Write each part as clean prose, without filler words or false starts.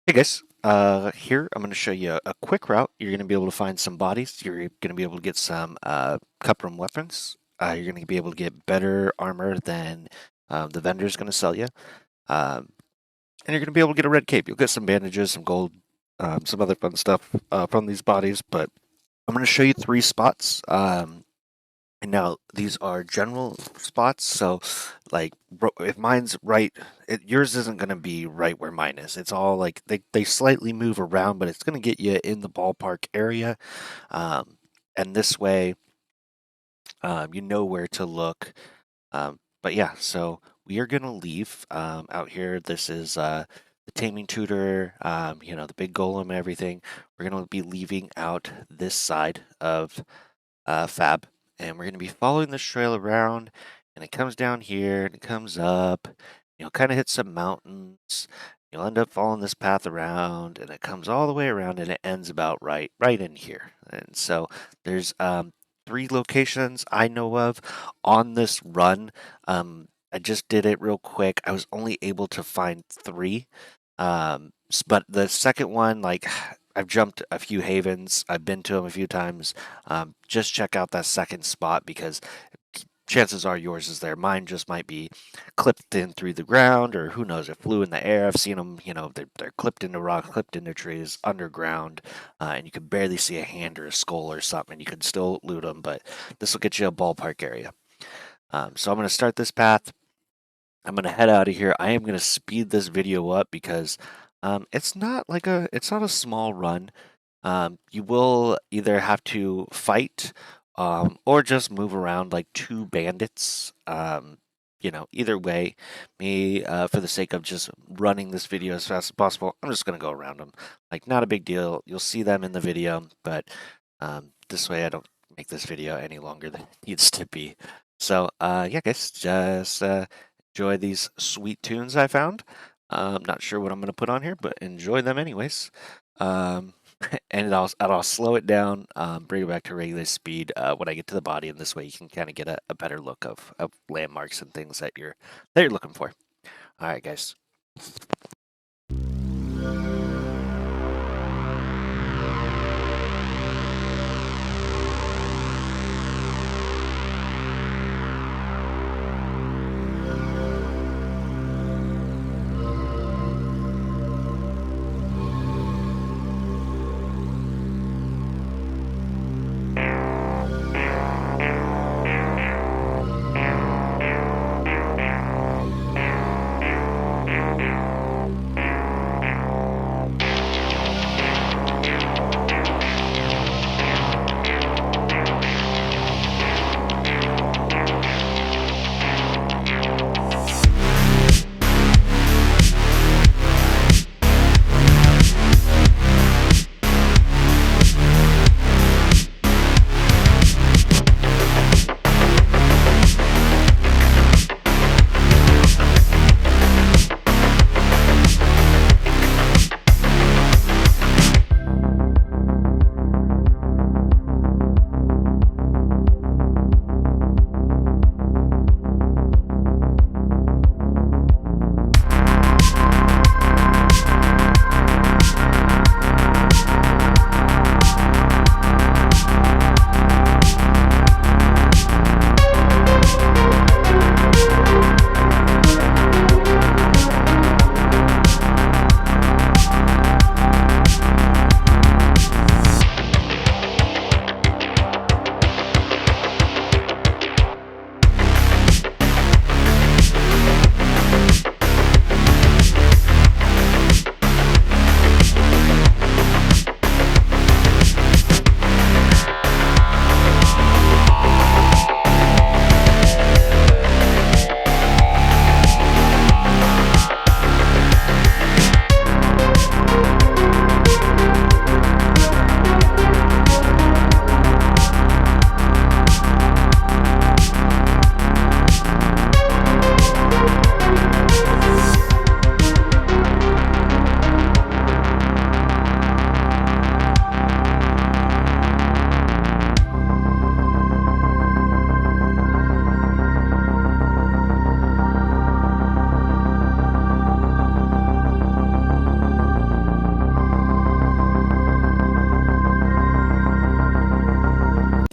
Hey guys, here I'm going to show you a quick route. You're going to be able to find some bodies. You're going to be able to get some cup room weapons. You're going to be able to get better armor than the vendor's going to sell you. Um, and you're going to be able to get a red cape. You'll get some bandages, some gold, some other fun stuff from these bodies. But I'm going to show you three spots. And now these are general spots, so like if mine's right, yours isn't going to be right where mine is. It's all like they slightly move around, but it's going to get you in the ballpark area. Um, and this way, you know where to look. But yeah, so we are going to leave out here. This is the taming tutor, the big golem and everything. We're going to be leaving out this side of Fab, and we're going to be following this trail around, and it comes down here and it comes up, kind of hits some mountains. You'll end up following this path around, and it comes all the way around, and it ends about right in here. And so there's three locations I know of on this run. I just did it real quick. I was only able to find three. But the second one, like I've jumped a few havens. I've been to them a few times. Just check out that second spot because chances are yours is there. Mine just might be clipped in through the ground, or who knows, it flew in the air. I've seen them, they're clipped into rocks, clipped into trees, underground, and you can barely see a hand or a skull or something. You can still loot them, but this will get you a ballpark area. So I'm going to start this path. I'm going to head out of here. I am going to speed this video up because it's not a small run. You will either have to fight or just move around like two bandits. Either way, for the sake of just running this video as fast as possible, I'm just going to go around them. Like, not a big deal. You'll see them in the video, but this way I don't make this video any longer than it needs to be. So, yeah, guys, just enjoy these sweet tunes I found. I'm not sure what I'm going to put on here, but enjoy them anyways. Um, and I'll slow it down, bring it back to regular speed when I get to the body, and this way you can kind of get a better look of landmarks and things that you're looking for. All right, guys.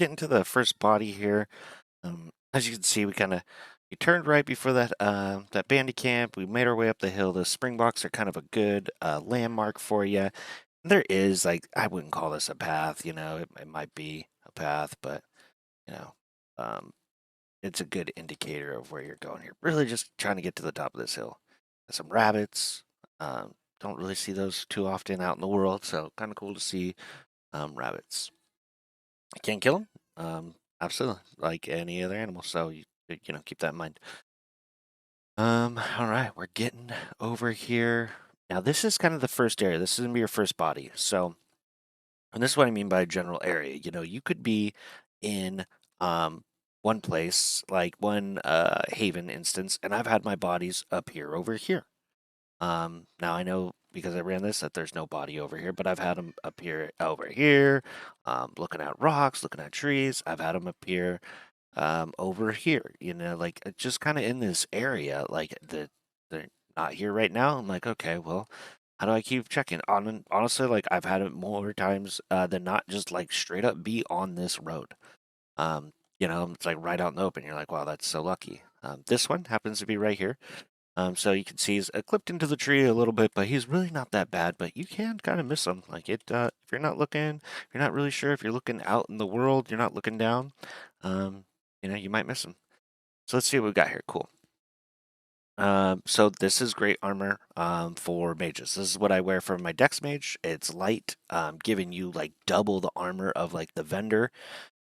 getting to the first body here. As you can see, we turned right before that bandy camp. We made our way up the hill. The Springboks are kind of a good landmark for you. There is, like, I wouldn't call this a path, it might be a path, but, you know, um, it's a good indicator of where you're going here. Really just trying to get to the top of this hill. There's some rabbits. Don't really see those too often out in the world, so kind of cool to see rabbits. I can't kill them, absolutely, like any other animal, so keep that in mind. All right, we're getting over here. Now, this is kind of the first area. This is gonna be your first body, so. And this is what I mean by a general area. You could be in one place, like one haven instance, and I've had my bodies up here over here. Now I know because I ran this that there's no body over here, but I've had them up here, over here, looking at rocks, looking at trees. I've had them up here, over here. Like just kind of in this area. Like they're not here right now. I'm like, okay, well, how do I keep checking? Honestly, like I've had it more times than not, just like straight up be on this road. It's like right out in the open. You're like, wow, that's so lucky. This one happens to be right here. So you can see he's clipped into the tree a little bit, but he's really not that bad. But you can kind of miss him. Like if you're not looking, you're not really sure if you're looking out in the world, you're not looking down. You might miss him. So let's see what we got here. Cool. So this is great armor for mages. This is what I wear for my Dex Mage. It's light, giving you like double the armor of like the vendor.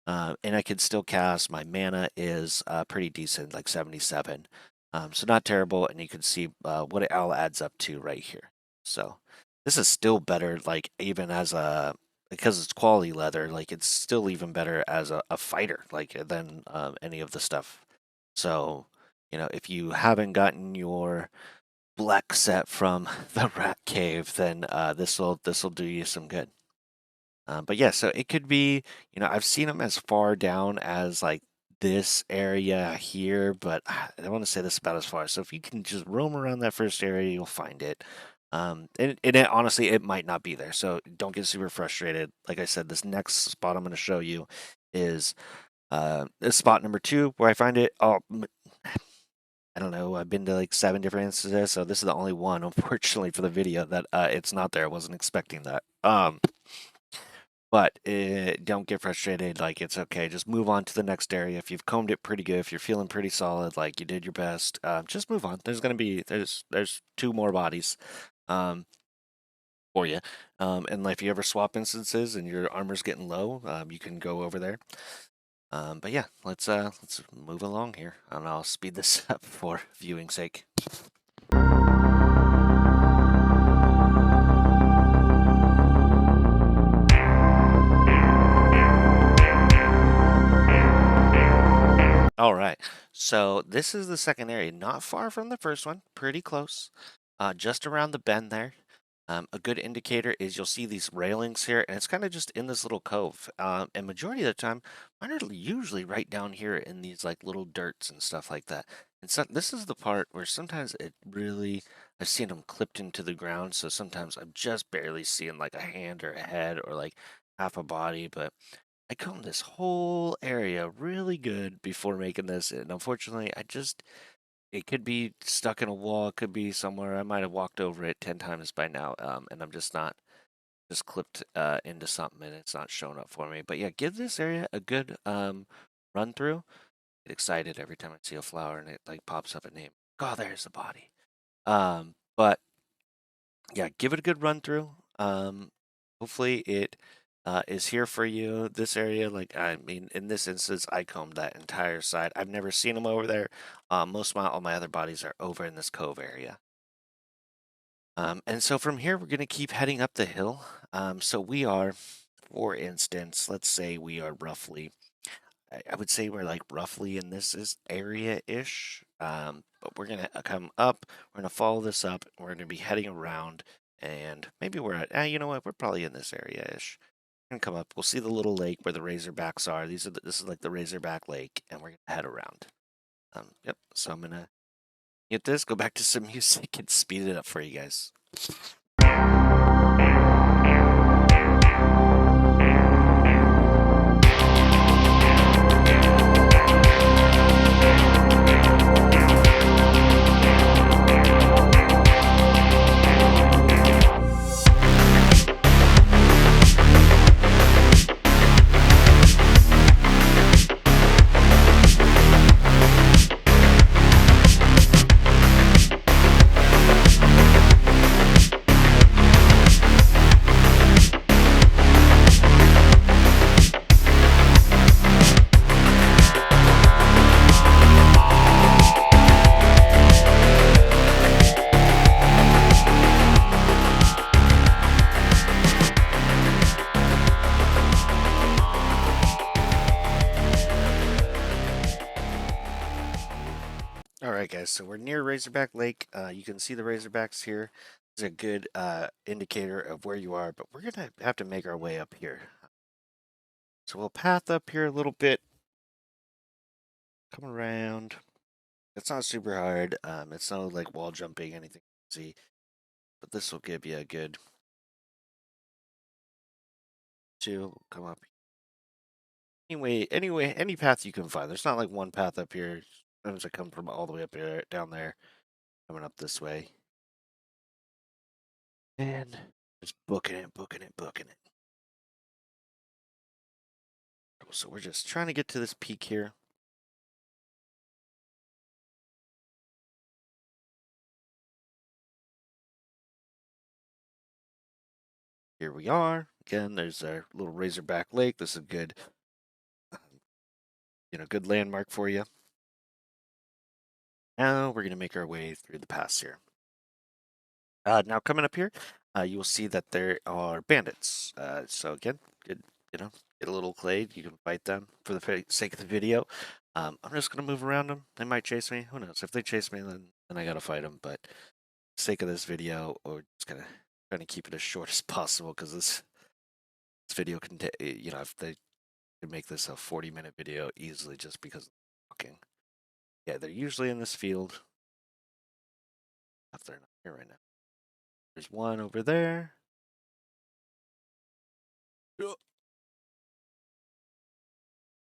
And I can still cast. My mana is pretty decent, like 77. So not terrible, and you can see what it all adds up to right here. So this is still better, like even as because it's quality leather, like it's still even better as a fighter, like than any of the stuff. So if you haven't gotten your black set from the Rat Cave, then this'll do you some good. But yeah, so it could be, I've seen them as far down as like this area here, but I don't want to say this about as far. So if you can just roam around that first area, you'll find it. Honestly, it might not be there, so don't get super frustrated. Like I said, this next spot I'm going to show you is spot number 2 where I find it. Oh, I don't know. I've been to like 7 different instances, so this is the only one, unfortunately, for the video that it's not there. I wasn't expecting that. But don't get frustrated. Like it's okay. Just move on to the next area. If you've combed it pretty good, if you're feeling pretty solid, like you did your best, just move on. There's there's 2 more bodies, for you. And like if you ever swap instances and your armor's getting low, you can go over there. But yeah, let's move along here, and I'll speed this up for viewing sake. All right, so this is the second area, not far from the first one, pretty close, just around the bend there. A good indicator is you'll see these railings here, and it's kind of just in this little cove. And majority of the time, mine are usually right down here in these like little dirts and stuff like that. And so this is the part where sometimes I've seen them clipped into the ground, so sometimes I'm just barely seeing like a hand or a head or like half a body, but I combed this whole area really good before making this, and unfortunately, it could be stuck in a wall, it could be somewhere. I might have walked over it 10 times by now, and I'm just not clipped into something, and it's not showing up for me. But yeah, give this area a good run through. Get excited every time I see a flower and it like pops up a name. Oh, there's the body. But yeah, give it a good run through. Hopefully it is here for you. This area, like I mean, in this instance, I combed that entire side. I've never seen them over there. Most of all my other bodies are over in this cove area. And so from here, we're going to keep heading up the hill. So we are, for instance, let's say we are roughly, I would say we're like roughly in this area-ish. But we're going to come up, we're going to follow this up, we're going to be heading around, and maybe we're at, you know what, we're probably in this area-ish. We're going to come up, we'll see the little lake where the Razorbacks are. This is like the Razorback Lake, and we're going to head around. Yep, so I'm going to get this, go back to some music, and speed it up for you guys. guys, so we're near Razorback Lake. You can see the Razorbacks here. It's a good indicator of where you are, but we're gonna have to make our way up here. So we'll path up here a little bit, come around. It's not super hard. It's not like wall jumping, anything easy, but this will give you a good two. Come up anyway, any path you can find. There's not like one path up here. Sometimes I come from all the way up here, down there, coming up this way, and just booking it, booking it, booking it. So we're just trying to get to this peak here. Here we are. Again, there's our little Razorback Lake. This is a good, good landmark for you. Now we're going to make our way through the pass here. Now coming up here, you will see that there are bandits. So again, good, get a little clay. You can fight them for the sake of the video. I'm just going to move around them. They might chase me. Who knows? If they chase me, then I got to fight them. But for the sake of this video, we're just going to try to keep it as short as possible because this video can, if they can make this a 40-minute video easily just because of walking. Yeah, they're usually in this field. If they're not here right now. There's one over there. Let's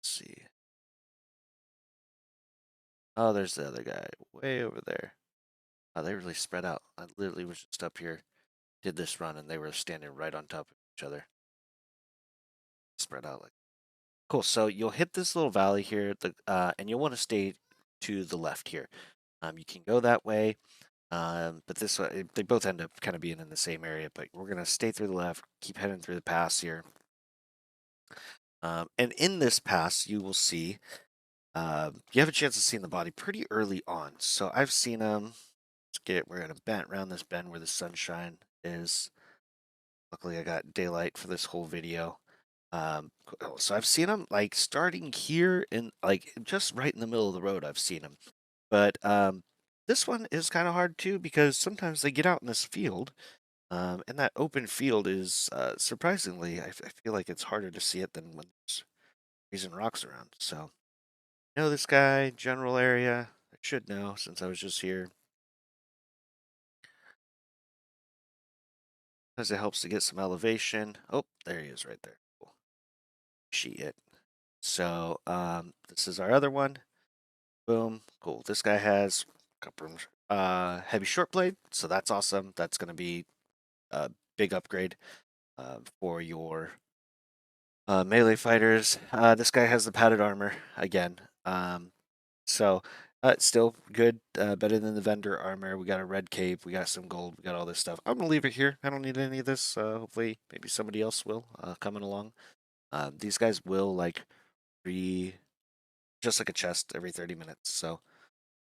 see. Oh, there's the other guy way over there. Oh, they really spread out. I literally was just up here, did this run, and they were standing right on top of each other. Spread out like. Cool. So you'll hit this little valley here, and you'll want to stay to the left here. You can go that way, but this way they both end up kind of being in the same area. But we're gonna stay through the left, keep heading through the pass here. And in this pass, you will see. You have a chance of seeing the body pretty early on. So I've seen them. We're gonna bend around this bend where the sunshine is. Luckily, I got daylight for this whole video. So I've seen them like starting here and like just right in the middle of the road. I've seen them, but this one is kind of hard too because sometimes they get out in this field, and that open field is surprisingly. I feel like it's harder to see it than when there's trees and rocks around. So know this guy, general area. I should know since I was just here. Because it helps to get some elevation. Oh, there he is right there. Cool. See it. So this is our other one. Boom. Cool. This guy has heavy short blade, so that's awesome. That's gonna be a big upgrade for your melee fighters. This guy has the padded armor again. So still good, better than the vendor armor. We got a red cape, we got some gold, we got all this stuff. I'm gonna leave it here. I don't need any of this. Hopefully, maybe somebody else will coming along. These guys will like just like a chest every 30 minutes. So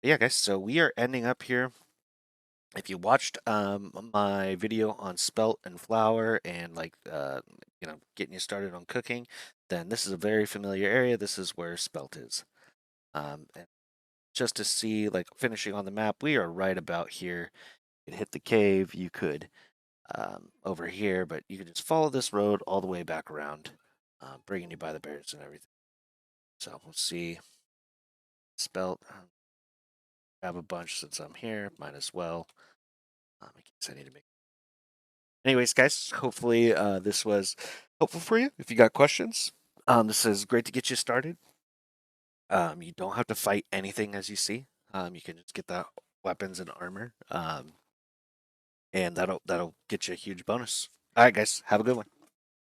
yeah, guys. So we are ending up here. If you watched my video on spelt and flour and like getting you started on cooking, then this is a very familiar area. This is where spelt is. And just to see like finishing on the map, we are right about here. You could hit the cave, you could over here, but you could just follow this road all the way back around, bringing you by the bears and everything. So we'll see. Spelt. Grab a bunch since I'm here. Might as well. I guess I need to make. Anyways, guys, hopefully this was helpful for you. If you got questions, this is great to get you started. You don't have to fight anything as you see. You can just get the weapons and armor, and that'll get you a huge bonus. All right, guys, have a good one.